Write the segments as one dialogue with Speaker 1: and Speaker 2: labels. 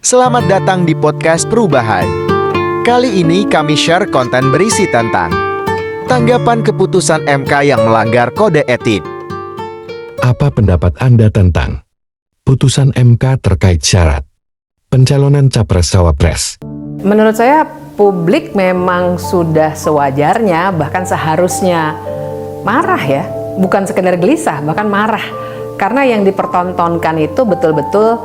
Speaker 1: Selamat datang di podcast Perubahan. Kali ini kami share konten berisi tentang tanggapan keputusan MK yang melanggar kode etik.
Speaker 2: Apa pendapat Anda tentang putusan MK terkait syarat pencalonan capres-cawapres?
Speaker 3: Menurut saya publik memang sudah sewajarnya, bahkan seharusnya marah ya, bukan sekedar gelisah, bahkan marah. Karena yang dipertontonkan itu betul-betul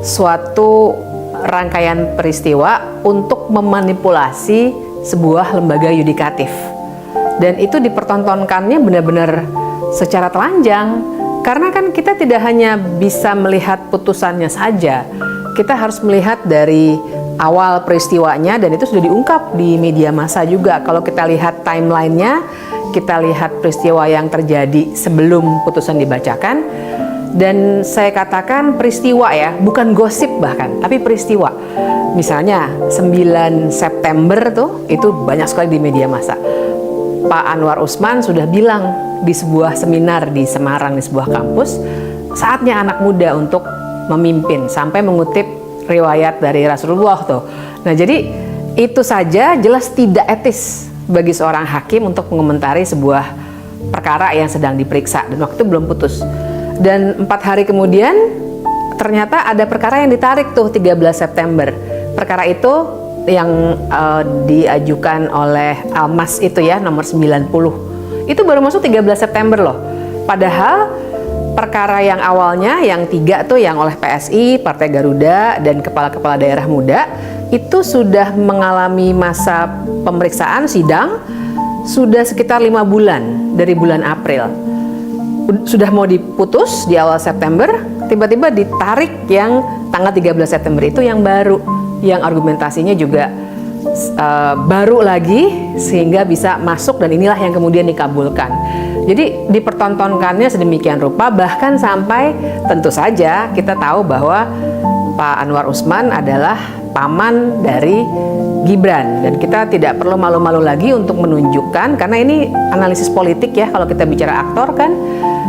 Speaker 3: suatu rangkaian peristiwa untuk memanipulasi sebuah lembaga yudikatif. Dan itu dipertontonkannya benar-benar secara telanjang. Karena kan kita tidak hanya bisa melihat putusannya saja, kita harus melihat dari awal peristiwanya, dan itu sudah diungkap di media massa juga. Kalau kita lihat timelinenya, kita lihat peristiwa yang terjadi sebelum putusan dibacakan, dan saya katakan peristiwa ya, bukan gosip bahkan, tapi peristiwa. Misalnya 9 September tuh, itu banyak sekali di media massa. Pak Anwar Usman sudah bilang di sebuah seminar di Semarang, di sebuah kampus, saatnya anak muda untuk memimpin, sampai mengutip riwayat dari Rasulullah tuh. Nah, jadi itu saja jelas tidak etis bagi seorang hakim untuk mengomentari sebuah perkara yang sedang diperiksa dan waktu itu belum putus. Dan 4 hari kemudian ternyata ada perkara yang ditarik tuh 13 September. Perkara itu yang diajukan oleh Almas itu ya, nomor 90. Itu baru masuk 13 September loh. Padahal perkara yang awalnya, yang 3 tuh yang oleh PSI, Partai Garuda, dan kepala-kepala daerah muda, itu sudah mengalami masa pemeriksaan sidang sudah sekitar 5 bulan, dari bulan April. Sudah mau diputus di awal September, tiba-tiba ditarik yang tanggal 13 September itu yang baru, yang argumentasinya juga baru lagi sehingga bisa masuk, dan inilah yang kemudian dikabulkan. Jadi dipertontonkannya sedemikian rupa, bahkan sampai tentu saja kita tahu bahwa Pak Anwar Usman adalah paman dari Gibran, dan kita tidak perlu malu-malu lagi untuk menunjukkan, karena ini analisis politik ya, kalau kita bicara aktor kan,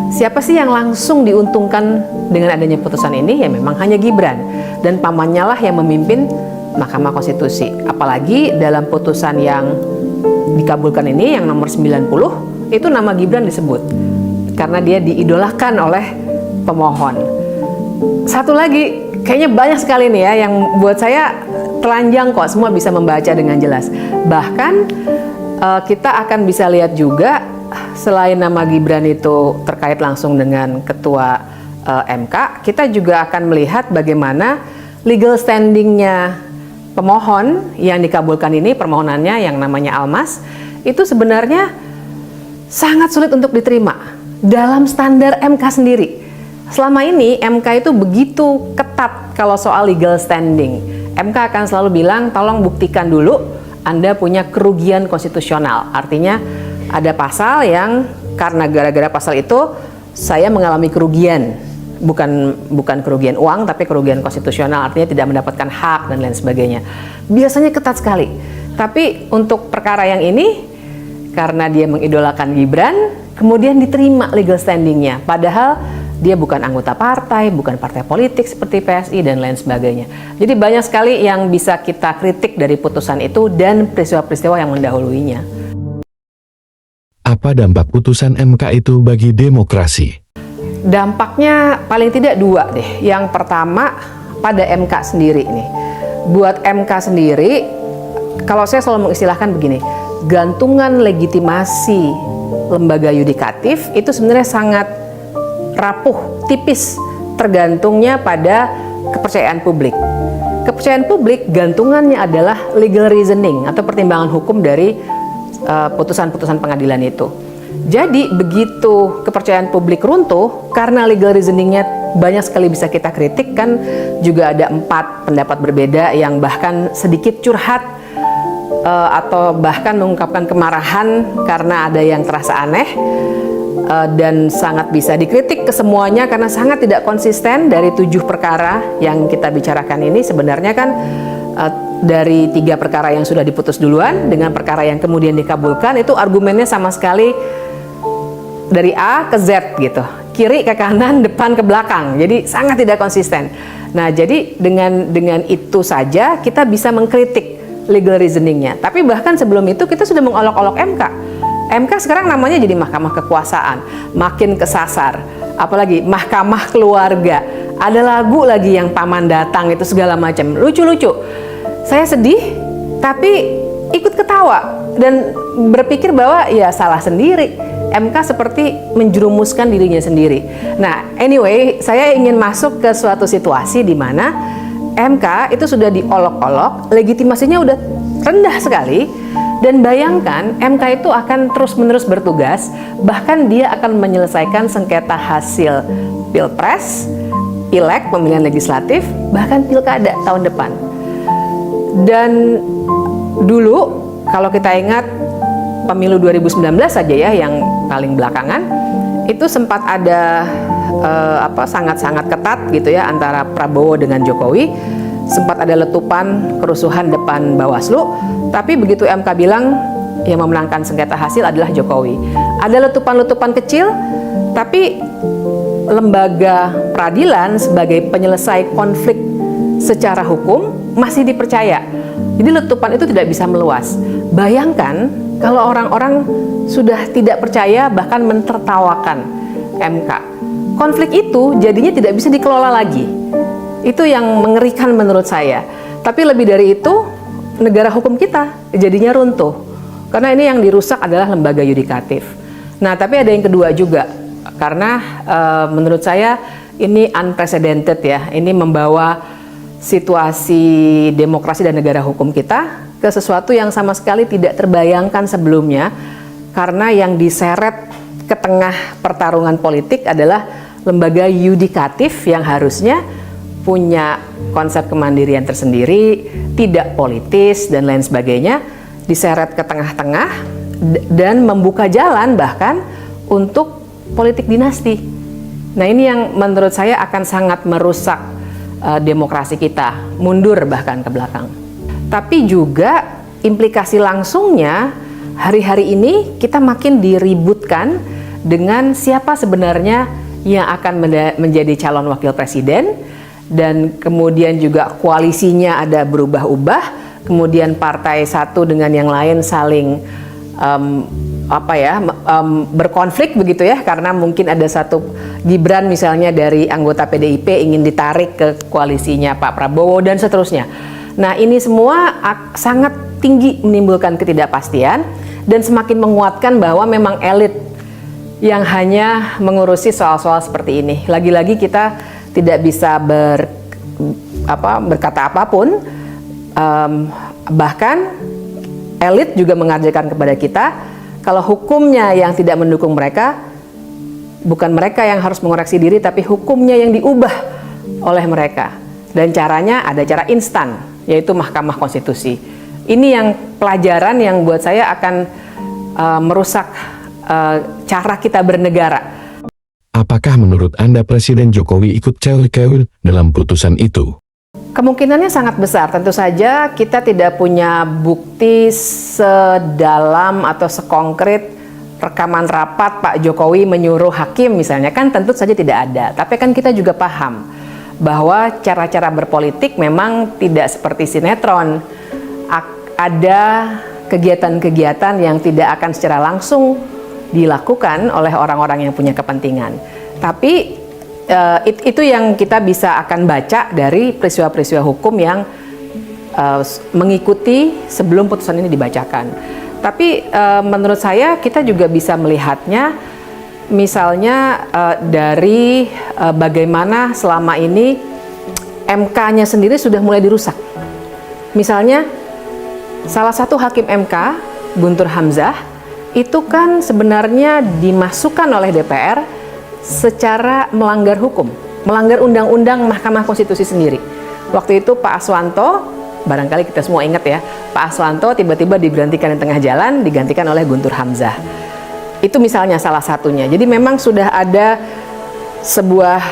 Speaker 3: siapa sih yang langsung diuntungkan dengan adanya putusan ini? Ya memang hanya Gibran, dan pamannya lah yang memimpin Mahkamah Konstitusi. Apalagi dalam putusan yang dikabulkan ini, yang nomor 90, itu nama Gibran disebut karena dia diidolakan oleh pemohon. Satu lagi, kayaknya banyak sekali nih ya yang buat saya telanjang kok, semua bisa membaca dengan jelas. Bahkan kita akan bisa lihat juga, selain nama Gibran itu terkait langsung dengan ketua MK, kita juga akan melihat bagaimana legal standingnya pemohon yang dikabulkan ini, permohonannya yang namanya Almas, itu sebenarnya sangat sulit untuk diterima dalam standar MK sendiri. Selama ini MK itu begitu ketat kalau soal legal standing. MK akan selalu bilang, tolong buktikan dulu Anda punya kerugian konstitusional. Artinya ada pasal yang karena gara-gara pasal itu saya mengalami kerugian. Bukan kerugian uang, tapi kerugian konstitusional, artinya tidak mendapatkan hak dan lain sebagainya. Biasanya ketat sekali. Tapi untuk perkara yang ini, karena dia mengidolakan Gibran, kemudian diterima legal standingnya. Padahal dia bukan anggota partai, bukan partai politik seperti PSI dan lain sebagainya. Jadi banyak sekali yang bisa kita kritik dari putusan itu dan peristiwa-peristiwa yang mendahuluinya.
Speaker 2: Apa dampak putusan MK itu bagi demokrasi?
Speaker 3: Dampaknya paling tidak 2 deh. Yang pertama pada MK sendiri nih. Buat MK sendiri, kalau saya selalu mengistilahkan begini, gantungan legitimasi lembaga yudikatif itu sebenarnya sangat rapuh, tipis, tergantungnya pada kepercayaan publik. Kepercayaan publik gantungannya adalah legal reasoning atau pertimbangan hukum dari putusan-putusan pengadilan itu. Jadi begitu kepercayaan publik runtuh, karena legal reasoningnya banyak sekali bisa kita kritik kan, juga ada 4 pendapat berbeda yang bahkan sedikit curhat atau bahkan mengungkapkan kemarahan karena ada yang terasa aneh, dan sangat bisa dikritik ke semuanya karena sangat tidak konsisten. Dari 7 perkara yang kita bicarakan ini sebenarnya kan dari 3 perkara yang sudah diputus duluan dengan perkara yang kemudian dikabulkan, itu argumennya sama sekali dari A ke Z gitu, kiri ke kanan, depan ke belakang, jadi sangat tidak konsisten. Nah, jadi dengan itu saja kita bisa mengkritik legal reasoningnya. Tapi bahkan sebelum itu kita sudah mengolok-olok MK. MK sekarang namanya jadi mahkamah kekuasaan, makin kesasar. Apalagi mahkamah keluarga. Ada lagu lagi yang paman datang itu segala macam. Lucu-lucu. Saya sedih, tapi ikut ketawa dan berpikir bahwa ya salah sendiri. MK seperti menjerumuskan dirinya sendiri. Nah, anyway, saya ingin masuk ke suatu situasi di mana MK itu sudah diolok-olok, legitimasinya udah rendah sekali, dan bayangkan MK itu akan terus-menerus bertugas, bahkan dia akan menyelesaikan sengketa hasil Pilpres, Pileg, pemilihan legislatif, bahkan Pilkada tahun depan. Dan dulu kalau kita ingat pemilu 2019 saja ya yang paling belakangan itu sempat ada sangat-sangat ketat gitu ya antara Prabowo dengan Jokowi, sempat ada letupan kerusuhan depan Bawaslu, tapi begitu MK bilang yang memenangkan sengketa hasil adalah Jokowi. Ada letupan-letupan kecil, tapi lembaga peradilan sebagai penyelesai konflik secara hukum masih dipercaya. Jadi letupan itu tidak bisa meluas. Bayangkan kalau orang-orang sudah tidak percaya bahkan mentertawakan MK. Konflik itu jadinya tidak bisa dikelola lagi. Itu yang mengerikan menurut saya. Tapi lebih dari itu, negara hukum kita jadinya runtuh. Karena ini yang dirusak adalah lembaga yudikatif. Nah, tapi ada yang kedua juga. Karena menurut saya ini unprecedented ya. Ini membawa situasi demokrasi dan negara hukum kita ke sesuatu yang sama sekali tidak terbayangkan sebelumnya, karena yang diseret ke tengah pertarungan politik adalah lembaga yudikatif yang harusnya punya konsep kemandirian tersendiri, tidak politis dan lain sebagainya, diseret ke tengah-tengah dan membuka jalan bahkan untuk politik dinasti. Nah, ini yang menurut saya akan sangat merusak demokrasi kita, mundur bahkan ke belakang. Tapi juga implikasi langsungnya hari-hari ini kita makin diributkan dengan siapa sebenarnya yang akan menjadi calon wakil presiden, dan kemudian juga koalisinya ada berubah-ubah, kemudian partai satu dengan yang lain saling berkonflik begitu ya, karena mungkin ada satu Gibran misalnya dari anggota PDIP ingin ditarik ke koalisinya Pak Prabowo dan seterusnya. Nah, ini semua sangat tinggi menimbulkan ketidakpastian dan semakin menguatkan bahwa memang elit yang hanya mengurusi soal-soal seperti ini. Lagi-lagi kita tidak bisa berkata apapun, bahkan elit juga mengajarkan kepada kita kalau hukumnya yang tidak mendukung mereka, bukan mereka yang harus mengoreksi diri, tapi hukumnya yang diubah oleh mereka. Dan caranya ada cara instan, yaitu Mahkamah Konstitusi. Ini yang pelajaran yang buat saya akan merusak cara kita bernegara.
Speaker 2: Apakah menurut Anda Presiden Jokowi ikut cawe-cawe dalam putusan itu?
Speaker 3: Kemungkinannya sangat besar. Tentu saja kita tidak punya bukti sedalam atau sekonkret rekaman rapat Pak Jokowi menyuruh hakim misalnya, kan tentu saja tidak ada. Tapi kan kita juga paham bahwa cara-cara berpolitik memang tidak seperti sinetron. Ada kegiatan-kegiatan yang tidak akan secara langsung dilakukan oleh orang-orang yang punya kepentingan. Tapi itu yang kita bisa akan baca dari peristiwa-peristiwa hukum yang mengikuti sebelum putusan ini dibacakan. Tapi menurut saya kita juga bisa melihatnya misalnya dari bagaimana selama ini MK-nya sendiri sudah mulai dirusak. Misalnya salah satu hakim MK, Guntur Hamzah, itu kan sebenarnya dimasukkan oleh DPR secara melanggar hukum, melanggar undang-undang Mahkamah Konstitusi sendiri. Waktu itu Pak Aswanto, barangkali kita semua ingat ya, Pak Aswanto tiba-tiba diberhentikan di tengah jalan, digantikan oleh Guntur Hamzah. Itu misalnya salah satunya. Jadi memang sudah ada sebuah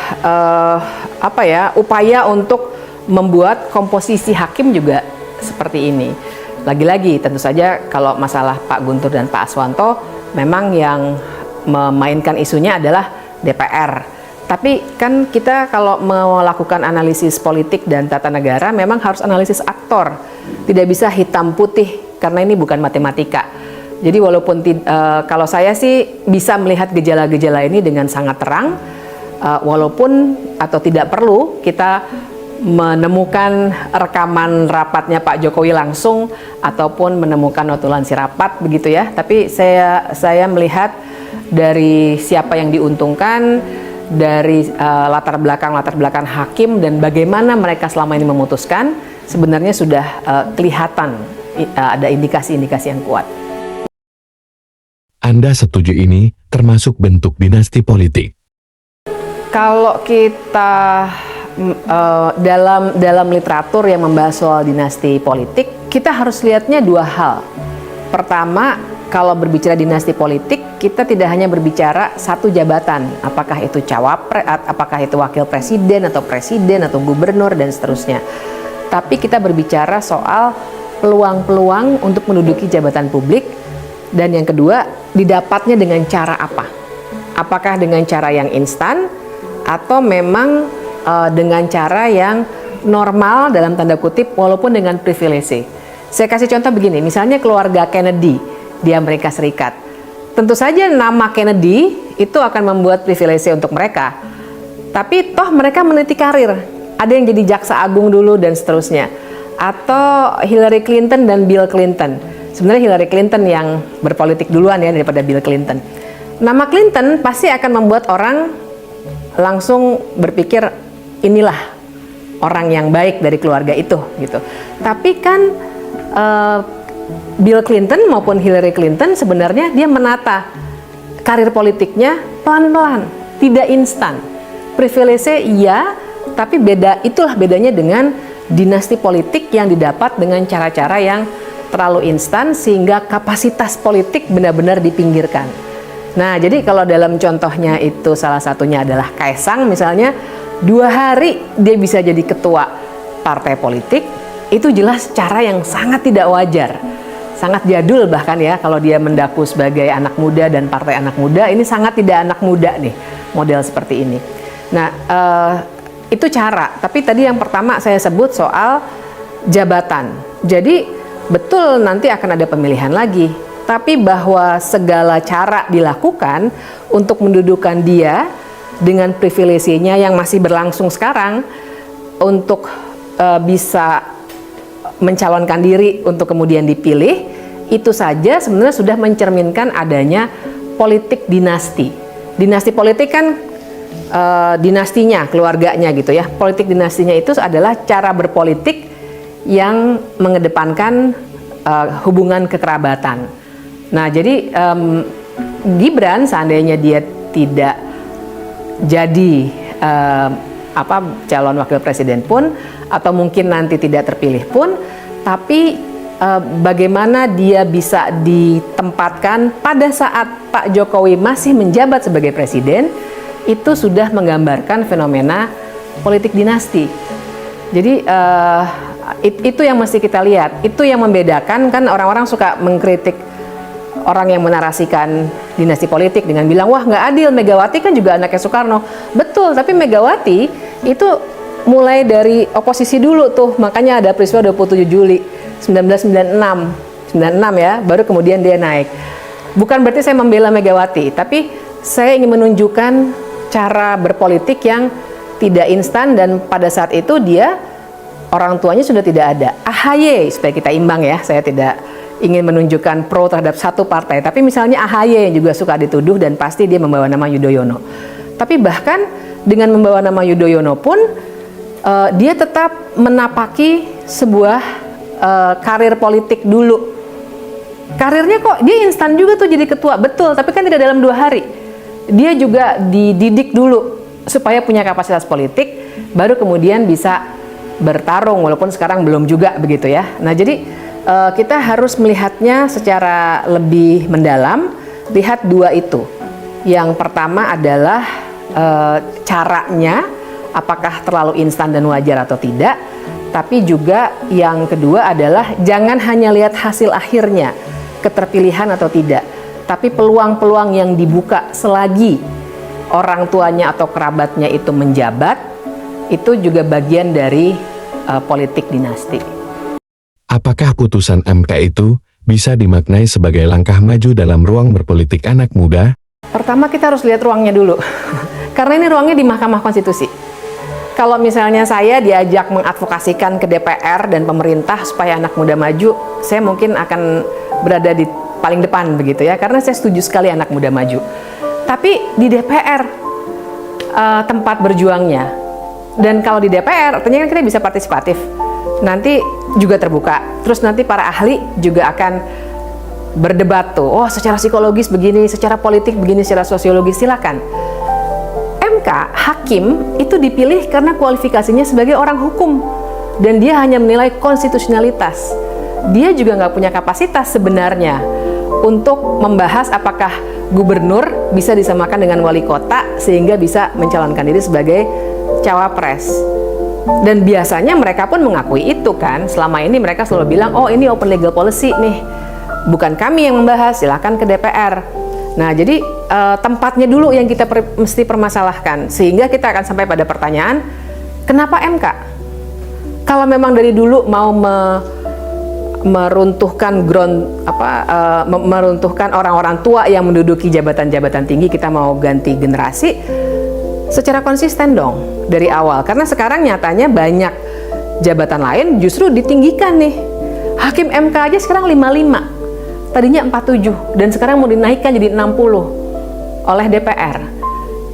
Speaker 3: upaya untuk membuat komposisi hakim juga seperti ini. Lagi-lagi tentu saja kalau masalah Pak Guntur dan Pak Aswanto memang yang memainkan isunya adalah DPR. Tapi kan kita kalau melakukan analisis politik dan tata negara memang harus analisis aktor. Tidak bisa hitam putih karena ini bukan matematika. Jadi walaupun kalau saya sih bisa melihat gejala-gejala ini dengan sangat terang, walaupun atau tidak perlu kita menemukan rekaman rapatnya Pak Jokowi langsung ataupun menemukan notulensi rapat begitu ya. Tapi saya melihat dari siapa yang diuntungkan, dari latar belakang hakim dan bagaimana mereka selama ini memutuskan, sebenarnya sudah kelihatan ada indikasi-indikasi yang kuat.
Speaker 2: Anda setuju ini termasuk bentuk dinasti politik?
Speaker 3: Kalau kita dalam literatur yang membahas soal dinasti politik, kita harus lihatnya dua hal. Pertama, kalau berbicara dinasti politik, kita tidak hanya berbicara satu jabatan, apakah itu cawapres, apakah itu wakil presiden atau gubernur dan seterusnya. Tapi kita berbicara soal peluang-peluang untuk menduduki jabatan publik, dan yang kedua, didapatnya dengan cara apa? Apakah dengan cara yang instan atau memang dengan cara yang normal dalam tanda kutip walaupun dengan privilege. Saya kasih contoh begini, misalnya keluarga Kennedy di Amerika Serikat. Tentu saja nama Kennedy itu akan membuat privilege untuk mereka. Tapi toh mereka meniti karir. Ada yang jadi jaksa agung dulu dan seterusnya. Atau Hillary Clinton dan Bill Clinton. Sebenarnya Hillary Clinton yang berpolitik duluan ya daripada Bill Clinton. Nama Clinton pasti akan membuat orang langsung berpikir inilah orang yang baik dari keluarga itu gitu. Tapi kan Bill Clinton maupun Hillary Clinton sebenarnya dia menata karir politiknya pelan-pelan, tidak instan. Privilege iya, tapi itulah bedanya dengan dinasti politik yang didapat dengan cara-cara yang terlalu instan sehingga kapasitas politik benar-benar dipinggirkan. Nah, jadi kalau dalam contohnya itu salah satunya adalah Kaisang misalnya, 2 hari dia bisa jadi ketua partai politik, itu jelas cara yang sangat tidak wajar. Sangat jadul bahkan ya kalau dia mendaku sebagai anak muda dan partai anak muda, ini sangat tidak anak muda nih model seperti ini. Nah itu cara, tapi tadi yang pertama saya sebut soal jabatan. Jadi betul nanti akan ada pemilihan lagi, tapi bahwa segala cara dilakukan untuk mendudukan dia dengan privilege-nya yang masih berlangsung sekarang untuk bisa mencalonkan diri untuk kemudian dipilih, itu saja sebenarnya sudah mencerminkan adanya politik dinasti. Dinasti politik kan dinastinya, keluarganya gitu ya. Politik dinastinya itu adalah cara berpolitik yang mengedepankan hubungan kekerabatan. Nah, jadi Gibran seandainya dia tidak jadi calon wakil presiden pun, atau mungkin nanti tidak terpilih pun, tapi bagaimana dia bisa ditempatkan pada saat Pak Jokowi masih menjabat sebagai presiden, itu sudah menggambarkan fenomena politik dinasti. Jadi itu yang mesti kita lihat, itu yang membedakan. Kan orang-orang suka mengkritik orang yang menarasikan dinasti politik dengan bilang, wah nggak adil, Megawati kan juga anaknya Soekarno. Betul, tapi Megawati itu mulai dari oposisi dulu tuh, makanya ada peristiwa 27 Juli 1996 ya, baru kemudian dia naik. Bukan berarti saya membela Megawati, tapi saya ingin menunjukkan cara berpolitik yang tidak instan, dan pada saat itu dia orang tuanya sudah tidak ada. AHY, supaya kita imbang ya, saya tidak ingin menunjukkan pro terhadap satu partai, tapi misalnya AHY yang juga suka dituduh dan pasti dia membawa nama Yudhoyono. Tapi bahkan dengan membawa nama Yudhoyono pun dia tetap menapaki sebuah karir politik dulu. Karirnya kok dia instan juga tuh jadi ketua, betul, tapi kan tidak dalam 2 hari. Dia juga dididik dulu supaya punya kapasitas politik, baru kemudian bisa bertarung, walaupun sekarang belum juga begitu ya. Nah, jadi kita harus melihatnya secara lebih mendalam, lihat 2 itu. Yang pertama adalah caranya, apakah terlalu instan dan wajar atau tidak. Tapi juga yang kedua adalah jangan hanya lihat hasil akhirnya, keterpilihan atau tidak, tapi peluang-peluang yang dibuka selagi orang tuanya atau kerabatnya itu menjabat, itu juga bagian dari politik dinasti.
Speaker 2: Apakah putusan MK itu bisa dimaknai sebagai langkah maju dalam ruang berpolitik anak muda?
Speaker 3: Pertama kita harus lihat ruangnya dulu, karena ini ruangnya di Mahkamah Konstitusi. Kalau misalnya saya diajak mengadvokasikan ke DPR dan pemerintah supaya anak muda maju, saya mungkin akan berada di paling depan begitu ya, karena saya setuju sekali anak muda maju. Tapi di DPR tempat berjuangnya, dan kalau di DPR artinya kan kita bisa partisipatif, nanti juga terbuka, terus nanti para ahli juga akan berdebat tuh, oh secara psikologis begini, secara politik begini, secara sosiologis, silakan. MK, hakim itu dipilih karena kualifikasinya sebagai orang hukum, dan dia hanya menilai konstitusionalitas. Dia juga nggak punya kapasitas sebenarnya untuk membahas apakah gubernur bisa disamakan dengan wali kota sehingga bisa mencalonkan diri sebagai cawapres. Dan biasanya mereka pun mengakui itu kan. Selama ini mereka selalu bilang, oh ini open legal policy nih, bukan kami yang membahas, silahkan ke DPR. Nah jadi tempatnya dulu yang kita mesti permasalahkan, sehingga kita akan sampai pada pertanyaan, kenapa MK? Kalau memang dari dulu mau meruntuhkan meruntuhkan orang-orang tua yang menduduki jabatan-jabatan tinggi, kita mau ganti generasi, secara konsisten dong dari awal. Karena sekarang nyatanya banyak jabatan lain justru ditinggikan nih. Hakim MK aja sekarang 55, tadinya 47, dan sekarang mau dinaikkan jadi 60 oleh DPR.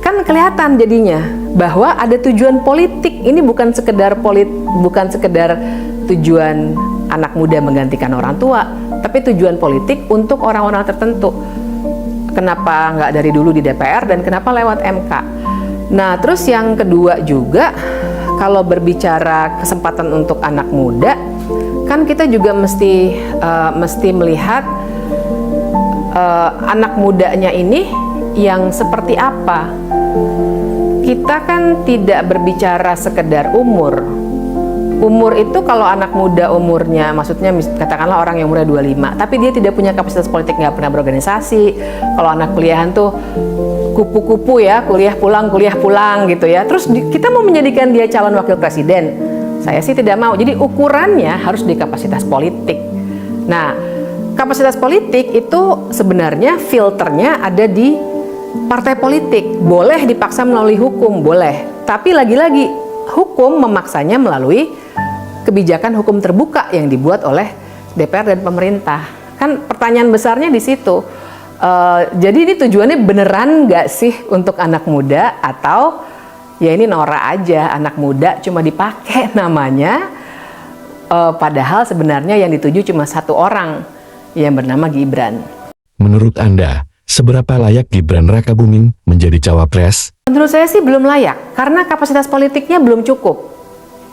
Speaker 3: Kan kelihatan jadinya bahwa ada tujuan politik. Ini bukan sekedar tujuan anak muda menggantikan orang tua, tapi tujuan politik untuk orang-orang tertentu. Kenapa nggak dari dulu di DPR dan kenapa lewat MK? Nah, terus yang kedua juga, kalau berbicara kesempatan untuk anak muda, kan kita juga mesti melihat anak mudanya ini yang seperti apa. Kita kan tidak berbicara sekedar umur. Umur itu kalau anak muda umurnya, maksudnya katakanlah orang yang umurnya 25, tapi dia tidak punya kapasitas politik, nggak pernah berorganisasi. Kalau anak kuliahan tuh kupu-kupu ya, kuliah pulang gitu ya. Terus kita mau menjadikan dia calon wakil presiden, saya sih tidak mau. Jadi ukurannya harus di kapasitas politik. Nah, kapasitas politik itu sebenarnya filternya ada di partai politik. Boleh dipaksa melalui hukum, boleh. Tapi lagi-lagi hukum memaksanya melalui kebijakan hukum terbuka yang dibuat oleh DPR dan pemerintah. Kan pertanyaan besarnya di situ. Jadi ini tujuannya beneran nggak sih untuk anak muda, atau ya ini norak aja, anak muda cuma dipakai namanya, padahal sebenarnya yang dituju cuma satu orang yang bernama Gibran.
Speaker 2: Menurut Anda, seberapa layak Gibran Rakabuming menjadi cawapres?
Speaker 3: Menurut saya sih belum layak, karena kapasitas politiknya belum cukup.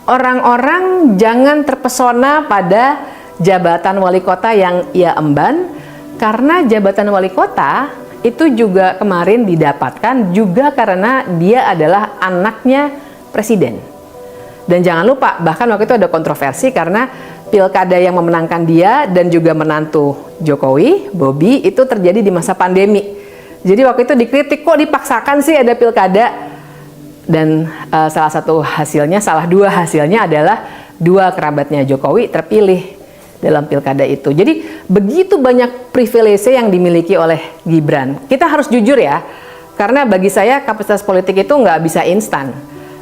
Speaker 3: Orang-orang jangan terpesona pada jabatan wali kota yang ia emban, karena jabatan wali kota itu juga kemarin didapatkan juga karena dia adalah anaknya presiden. Dan jangan lupa, bahkan waktu itu ada kontroversi karena pilkada yang memenangkan dia dan juga menantu Jokowi, Bobi, itu terjadi di masa pandemi. Jadi waktu itu dikritik, kok dipaksakan sih ada pilkada. Dan salah dua hasilnya adalah dua kerabatnya Jokowi terpilih dalam pilkada itu. Jadi begitu banyak privilege yang dimiliki oleh Gibran. Kita harus jujur ya, karena bagi saya kapasitas politik itu nggak bisa instan.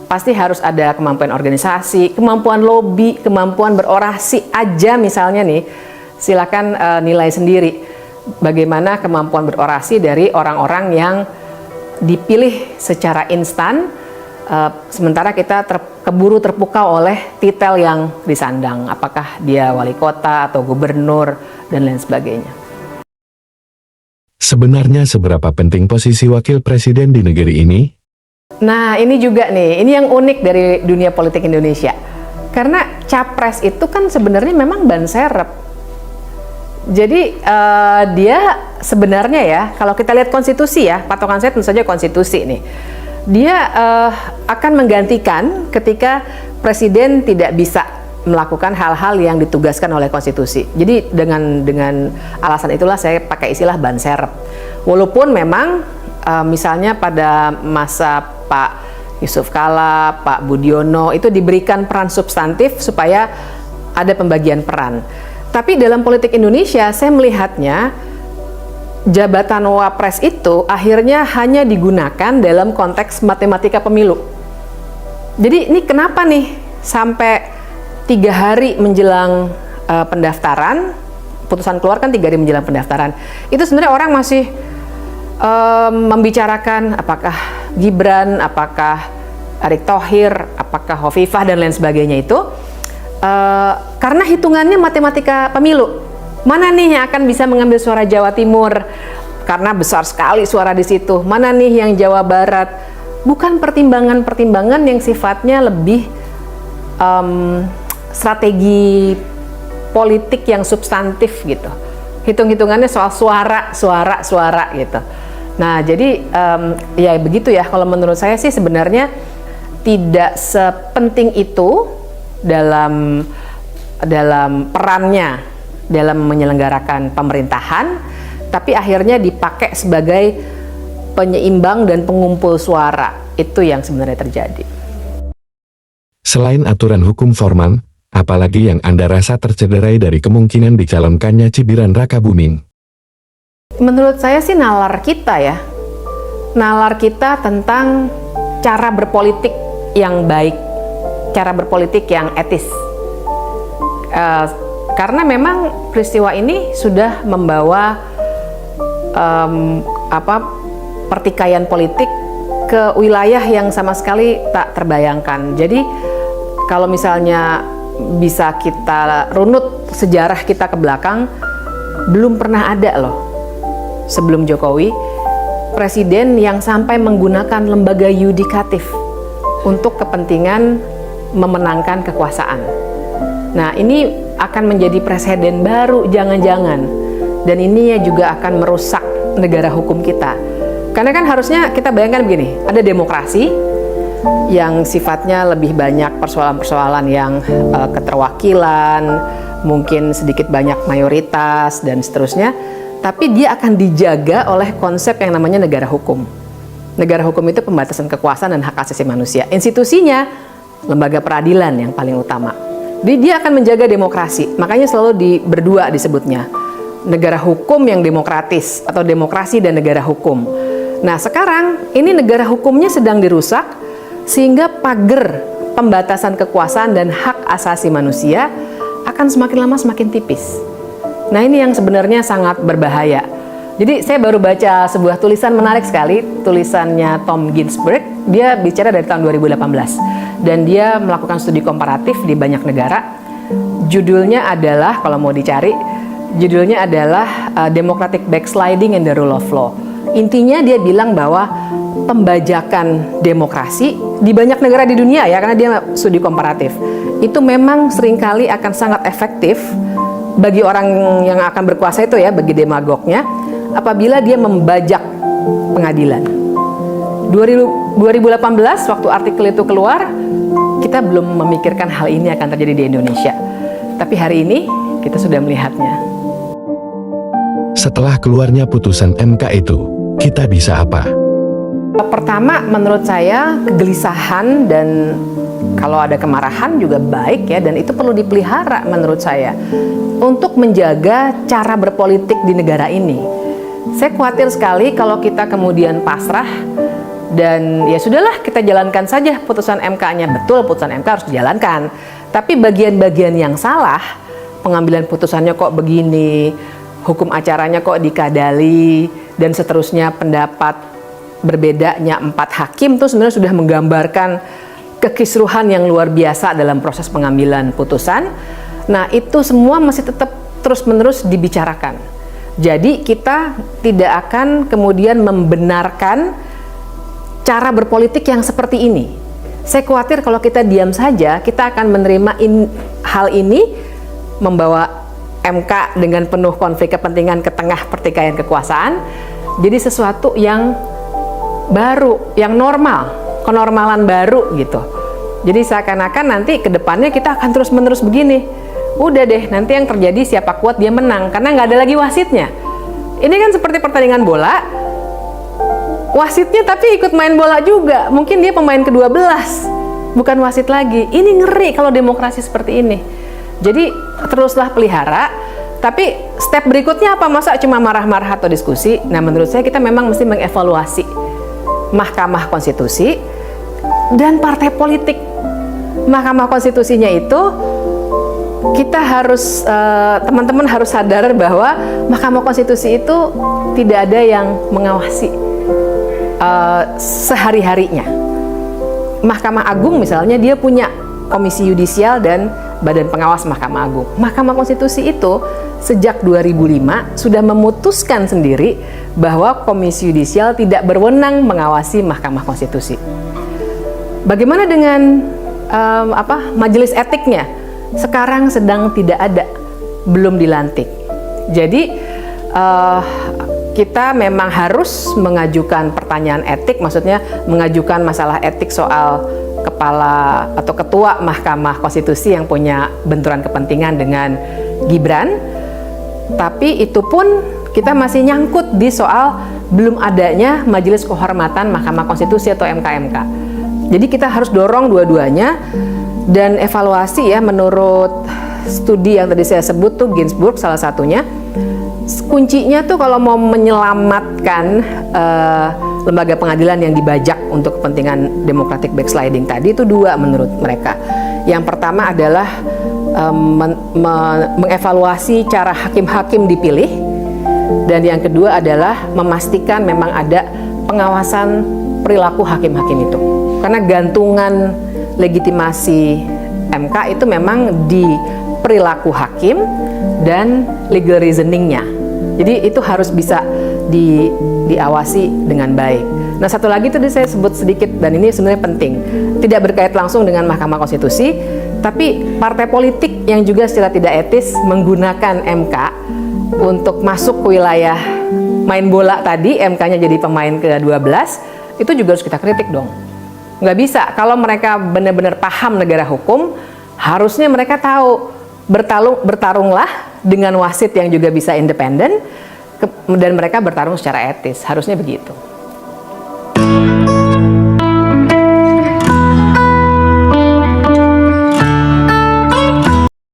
Speaker 3: Pasti harus ada kemampuan organisasi, kemampuan lobby, kemampuan berorasi aja misalnya nih. Silakan nilai sendiri bagaimana kemampuan berorasi dari orang-orang yang dipilih secara instan, sementara kita keburu terpukau oleh titel yang disandang, apakah dia wali kota atau gubernur dan lain sebagainya.
Speaker 2: Sebenarnya seberapa penting posisi wakil presiden di negeri ini?
Speaker 3: Nah ini juga nih, ini yang unik dari dunia politik Indonesia. Karena capres itu kan sebenarnya memang ban serep. Jadi dia sebenarnya ya, kalau kita lihat konstitusi ya, patokan saya tentu saja konstitusi nih. Dia akan menggantikan ketika presiden tidak bisa melakukan hal-hal yang ditugaskan oleh konstitusi. Jadi dengan alasan itulah saya pakai istilah ban serep. Walaupun memang misalnya pada masa Pak Yusuf Kala, Pak Budiono itu diberikan peran substantif supaya ada pembagian peran. Tapi dalam politik Indonesia saya melihatnya jabatan wapres itu akhirnya hanya digunakan dalam konteks matematika pemilu. Jadi ini kenapa nih sampai 3 hari menjelang pendaftaran, putusan keluar kan 3 hari menjelang pendaftaran, itu sebenarnya orang masih membicarakan apakah Gibran, apakah Erick Thohir, apakah Hovifah dan lain sebagainya itu karena hitungannya matematika pemilu. Mana nih yang akan bisa mengambil suara Jawa Timur karena besar sekali suara di situ, mana nih yang Jawa Barat. Bukan pertimbangan-pertimbangan yang sifatnya lebih strategi politik yang substantif gitu. Hitung-hitungannya soal suara gitu. Nah, jadi ya begitu ya, kalau menurut saya sih sebenarnya tidak sepenting itu dalam perannya dalam menyelenggarakan pemerintahan, tapi akhirnya dipakai sebagai penyeimbang dan pengumpul suara. Itu yang sebenarnya terjadi.
Speaker 2: Selain aturan hukum formal, apalagi yang Anda rasa tercederai dari kemungkinan dicalonkannya Cibiran Rakabuming?
Speaker 3: Menurut saya sih nalar kita ya. Nalar kita tentang cara berpolitik yang baik, cara berpolitik yang etis. Karena memang peristiwa ini sudah membawa pertikaian politik ke wilayah yang sama sekali tak terbayangkan. Jadi kalau misalnya bisa kita runut sejarah kita ke belakang, belum pernah ada loh sebelum Jokowi presiden yang sampai menggunakan lembaga yudikatif untuk kepentingan memenangkan kekuasaan. Nah, ini akan menjadi presiden baru jangan-jangan, dan ini ya juga akan merusak negara hukum kita. Karena kan harusnya kita bayangkan begini, ada demokrasi yang sifatnya lebih banyak persoalan-persoalan yang keterwakilan, mungkin sedikit banyak mayoritas dan seterusnya, tapi dia akan dijaga oleh konsep yang namanya negara hukum. Negara hukum itu pembatasan kekuasaan dan hak asasi manusia. Institusinya lembaga peradilan yang paling utama. Jadi dia akan menjaga demokrasi, makanya selalu berdua disebutnya. Negara hukum yang demokratis atau demokrasi dan negara hukum. Nah, sekarang ini negara hukumnya sedang dirusak sehingga pagar pembatasan kekuasaan dan hak asasi manusia akan semakin lama semakin tipis. Nah, ini yang sebenarnya sangat berbahaya. Jadi saya baru baca sebuah tulisan menarik sekali, tulisannya Tom Ginsberg. Dia bicara dari tahun 2018 dan dia melakukan studi komparatif di banyak negara. Judulnya adalah, kalau mau dicari, judulnya adalah Democratic Backsliding and the Rule of Law. Intinya dia bilang bahwa pembajakan demokrasi di banyak negara di dunia ya, karena dia studi komparatif, itu memang seringkali akan sangat efektif bagi orang yang akan berkuasa itu ya, bagi demagognya, apabila dia membajak pengadilan. 2018 waktu artikel itu keluar, kita belum memikirkan hal ini akan terjadi di Indonesia. Tapi hari ini kita sudah melihatnya.
Speaker 2: Setelah keluarnya putusan MK itu, kita bisa apa?
Speaker 3: Pertama, menurut saya kegelisahan dan kalau ada kemarahan juga baik ya, dan itu perlu dipelihara menurut saya untuk menjaga cara berpolitik di negara ini. Saya khawatir sekali kalau kita kemudian pasrah dan ya sudahlah, kita jalankan saja putusan MK-nya. Betul, putusan MK harus dijalankan, tapi bagian-bagian yang salah, pengambilan putusannya kok begini, hukum acaranya kok dikadali, dan seterusnya, pendapat berbedanya 4 hakim itu sebenarnya sudah menggambarkan kekisruhan yang luar biasa dalam proses pengambilan putusan. Nah, itu semua masih tetap terus-menerus dibicarakan. Jadi kita tidak akan kemudian membenarkan cara berpolitik yang seperti ini. Saya khawatir kalau kita diam saja, kita akan menerima hal ini, membawa MK dengan penuh konflik kepentingan ke tengah pertikaian kekuasaan, jadi sesuatu yang baru, yang normal, kenormalan baru gitu. Jadi seakan-akan nanti ke depannya kita akan terus-menerus begini. Udah deh, nanti yang terjadi siapa kuat dia menang, karena nggak ada lagi wasitnya. Ini kan seperti pertandingan bola, wasitnya tapi ikut main bola juga. Mungkin dia pemain ke-12, bukan wasit lagi. Ini ngeri kalau demokrasi seperti ini. Jadi teruslah pelihara, tapi step berikutnya apa? Masa cuma marah-marah atau diskusi? Nah, menurut saya kita memang mesti mengevaluasi Mahkamah Konstitusi dan partai politik. Mahkamah Konstitusinya itu kita harus, teman-teman harus sadar bahwa Mahkamah Konstitusi itu tidak ada yang mengawasi sehari-harinya. Mahkamah Agung misalnya dia punya Komisi Yudisial dan Badan Pengawas Mahkamah Agung. Mahkamah Konstitusi itu sejak 2005 sudah memutuskan sendiri bahwa Komisi Yudisial tidak berwenang mengawasi Mahkamah Konstitusi. Bagaimana dengan majelis etiknya? Sekarang sedang tidak ada, belum dilantik. Jadi kita memang harus mengajukan pertanyaan etik, maksudnya mengajukan masalah etik soal kepala atau ketua Mahkamah Konstitusi yang punya benturan kepentingan dengan Gibran. Tapi itu pun kita masih nyangkut di soal belum adanya Majelis Kehormatan Mahkamah Konstitusi atau MKMK. Jadi kita harus dorong dua-duanya dan evaluasi ya, menurut studi yang tadi saya sebut tuh Ginsburg salah satunya. Kuncinya tuh kalau mau menyelamatkan lembaga pengadilan yang dibajak untuk kepentingan democratic backsliding tadi itu dua menurut mereka. Yang pertama adalah mengevaluasi cara hakim-hakim dipilih, dan yang kedua adalah memastikan memang ada pengawasan perilaku hakim-hakim itu. Karena gantungan legitimasi MK itu memang di perilaku hakim dan legal reasoningnya. Jadi itu harus bisa diawasi dengan baik. Nah, satu lagi tadi saya sebut sedikit dan ini sebenarnya penting. Tidak berkait langsung dengan Mahkamah Konstitusi, tapi partai politik yang juga secara tidak etis menggunakan MK untuk masuk ke wilayah main bola tadi, MK-nya jadi pemain ke-12, itu juga harus kita kritik dong. Nggak bisa, kalau mereka benar-benar paham negara hukum, harusnya mereka tahu bertarunglah dengan wasit yang juga bisa independen dan mereka bertarung secara etis, harusnya begitu.